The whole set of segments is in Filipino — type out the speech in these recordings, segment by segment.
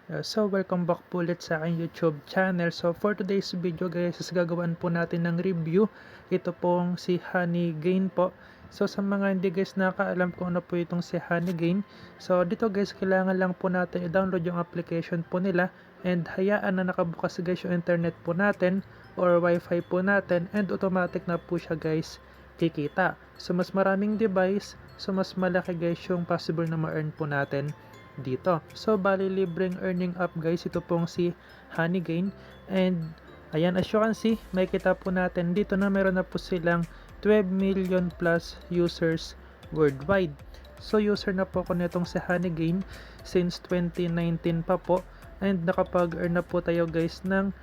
So welcome back po ulit sa aking YouTube channel. So for today's video guys, is gagawin po natin ng review. Ito pong si Honeygain po. So sa mga hindi guys nakaalam kung ano po itong si Honeygain. So dito guys, kailangan lang po natin i-download yung application po nila. And hayaan na nakabukas guys yung internet po natin or wifi po natin. And automatic na po siya guys kikita. So mas maraming device, so mas malaki guys yung possible na ma-earn po natin dito. So bali libreng earning app guys ito pong si Honeygain, and ayan, as you can see, makikita po natin dito na meron na po silang 12 million plus users worldwide. So user na po ako nitong si Honeygain since 2019 pa po, and nakapag-earn na po tayo guys ng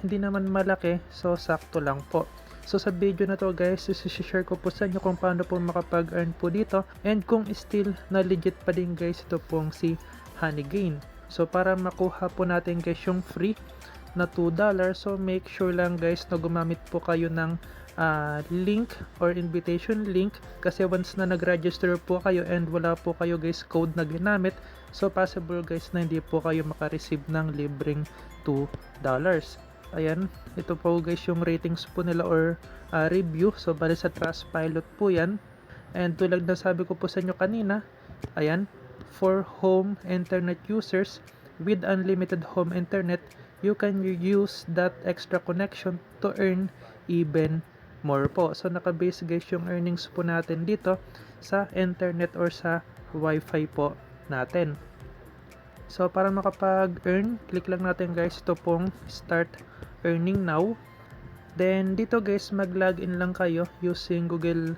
hindi naman malaki, so sakto lang po. So sa video na to guys, isi-share ko po sa inyo kung paano po makapag-earn po dito, and kung still na legit pa din guys ito pong si Honeygain. So para makuha po natin guys yung free na $2, so make sure lang guys na gumamit po kayo ng link or invitation link, kasi once na nag-register po kayo and wala po kayo guys code na ginamit, so possible guys na hindi po kayo makareceive ng libreng $2. Ayan, ito po guys yung ratings po nila or review. So bali sa Trustpilot po yan. And tulad na sabi ko po sa inyo kanina, ayan, for home internet users with unlimited home internet, you can use that extra connection to earn even more po. So nakabase guys yung earnings po natin dito sa internet or sa wifi po natin. So para makapag-earn, click lang natin guys ito pong start earning now. Then dito guys, mag-login lang kayo using Google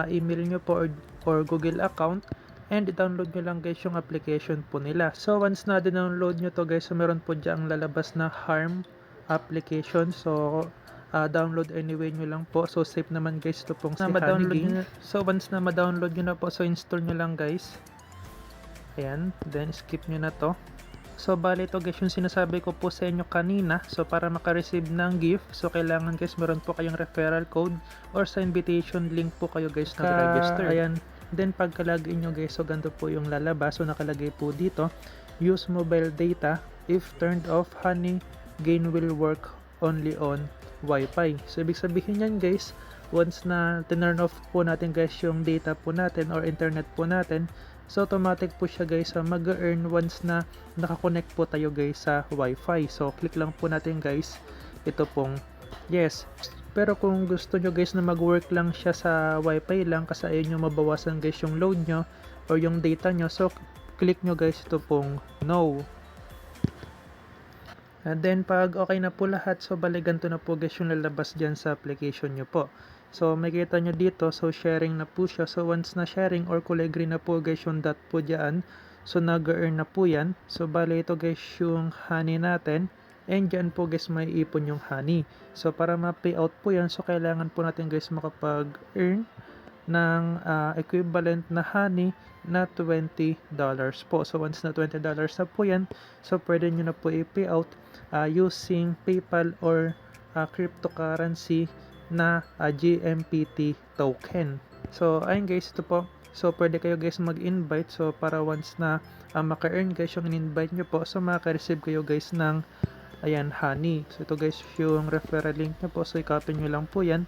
email nyo po or Google account, and i-download nyo lang guys yung application po nila. So once na download nyo to guys, so meron po dyan lalabas na harm application. So download anyway nyo lang po. So safe naman guys ito pong si Honeygain. So once na ma-download nyo na po, so install nyo lang guys. Ayan, then skip nyo na to. So bali ito guys yung sinasabi ko po sa inyo kanina. So para makareceive ng gift, so kailangan guys meron po kayong referral code or sa invitation link po kayo guys nag-register. Ayan, then pagka-login nyo guys, so ganito po yung lalabas. So nakalagay po dito, use mobile data if turned off. Honeygain will work only on Wi-Fi. So ibig sabihin yan guys, once na turn off po natin guys yung data po natin or internet po natin, so automatic po siya guys mag-earn once na nakakonect po tayo guys sa wifi. So click lang po natin guys ito pong yes. Pero kung gusto nyo guys na mag-work lang siya sa wifi lang, kasi ayun nyo mabawasan guys yung load nyo or yung data nyo, so click nyo guys ito pong no. And then pag okay na po lahat, so bali ganito na po guys yung lalabas dyan sa application nyo po. So makikita nyo dito, so sharing na po siya. So once na sharing or kulay green na po guys yung dot po dyan, so nag-earn na po yan. So bali ito guys yung honey natin, and dyan po guys may ipon yung honey. So para ma-payout po yan, so kailangan po natin guys makapag-earn ng equivalent na honey na $20 po. So once na $20 na po yan, so pwede nyo na po i-payout using PayPal or cryptocurrency na GMPT token. So ayun guys, ito po. So pwede kayo guys mag-invite, so para once na maka-earn guys yung in-invite nyo po, so maka-receive kayo guys ng ayan honey. So ito guys yung referral link nyo po, so i-copy nyo lang po yan.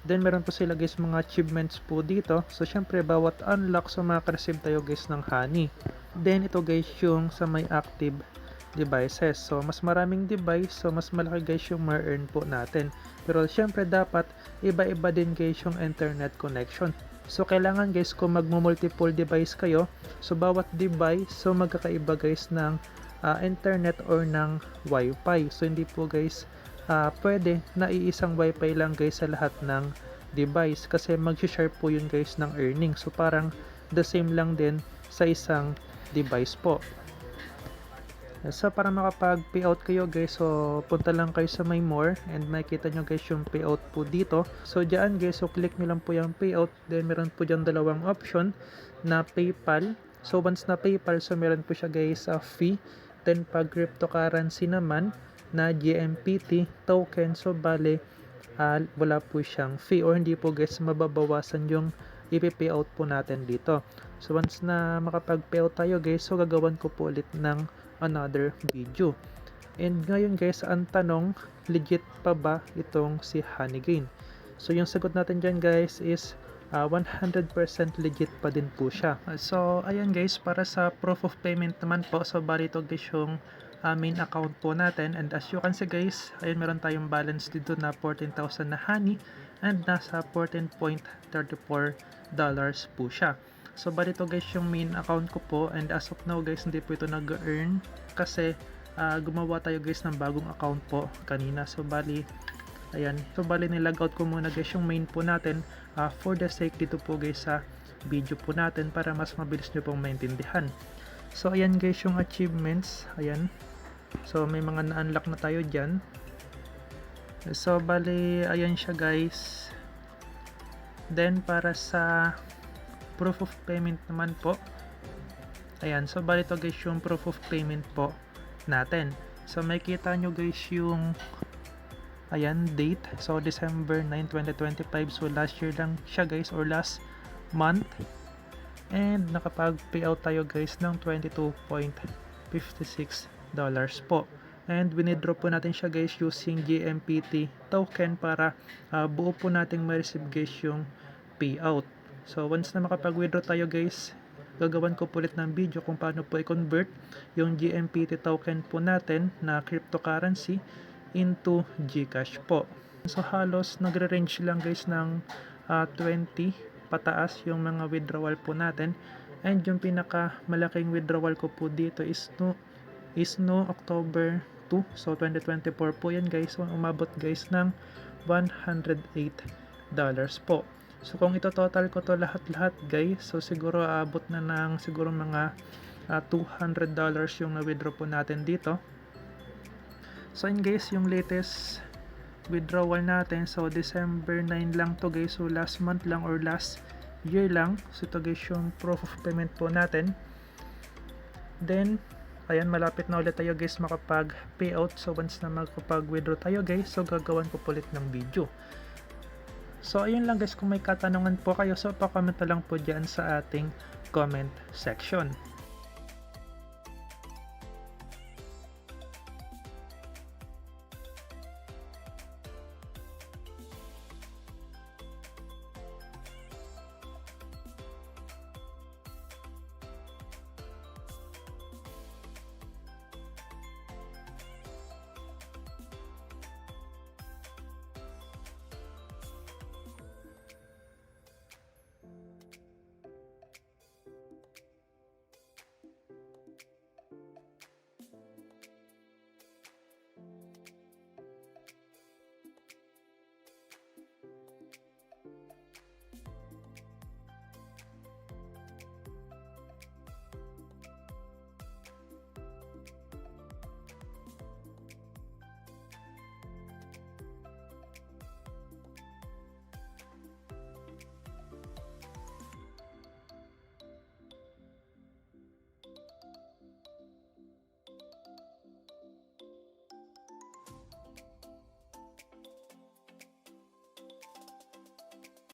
Then meron po sila guys mga achievements po dito. So syempre bawat unlock, so maka-receive tayo guys ng honey. Then ito guys yung sa may active devices. So mas maraming device, so mas malaki guys yung ma-earn po natin. Pero syempre dapat iba-iba din guys yung internet connection. So kailangan guys kung magmo-multiple device kayo, so bawat device so magkakaiba guys ng internet or ng wifi. So hindi po guys pwede na iisang wifi lang guys sa lahat ng device, kasi mag-share po yun guys ng earnings. So parang the same lang din sa isang device po. So para makapag-payout kayo guys, so punta lang kayo sa may more, and makikita nyo guys yung payout po dito. So dyan guys, so click nyo lang po yung payout. Then meron po dyan dalawang option na PayPal. So once na PayPal, so meron po siya guys fee. Then pag cryptocurrency naman na GMPT token, so bale wala po siyang fee or hindi po guys mababawasan yung ipi-payout po natin dito. So once na makapag-payout tayo guys, so gagawan ko po ulit ng another video. And ngayon guys, ang tanong, legit pa ba itong si Honeygain? So yung sagot natin dyan guys is 100% legit pa din po siya. So ayan guys, para sa proof of payment naman po, so bali ito guys yung main account po natin, and as you can see guys, ayun meron tayong balance dito na 14,000 na honey and nasa $14.34 po siya. So bali ito guys yung main account ko po, and as of now guys, hindi po ito nag-earn kasi gumawa tayo guys ng bagong account po kanina. So bali ayan, so bali nilog out ko muna guys yung main po natin for the sake dito po guys sa video po natin para mas mabilis nyo pong maintindihan. So ayan guys yung achievements, ayan. So may mga na-unlock na tayo dyan. So bali ayan siya guys. Then para sa proof of payment naman po, ayan, so bali to guys yung proof of payment po natin. So may kita nyo guys yung ayan, date. So December 9, 2025. So last year lang siya guys, or last month. And nakapag-payout tayo guys ng $22.56 po. And winidraw po natin siya guys using GMPT token para buo po nating ma-receive guys yung payout. So once na makapag-withdraw tayo guys, gagawan ko po ulit ng video kung paano po i-convert yung GMPT token po natin na cryptocurrency into Gcash po. So halos nagre-range lang guys ng 20 pataas yung mga withdrawal po natin, and yung pinaka malaking withdrawal ko po dito is no October 2, so 2024 po yan guys. So umabot guys ng $108 po. So kung ito total ko to lahat guys, so siguro aabot na ng siguro mga $200 yung na-withdraw po natin dito. So yun guys, yung latest withdrawal natin, so December 9 lang to guys, so last month lang or last year lang. So ito guys yung proof of payment po natin. Then ayan, malapit na ulit tayo guys makapag payout. So once na makapag-withdraw tayo guys, so gagawan ko po ulit ng video. So ayun lang guys, kung may katanungan po kayo, so pa-comment na lang po dyan sa ating comment section.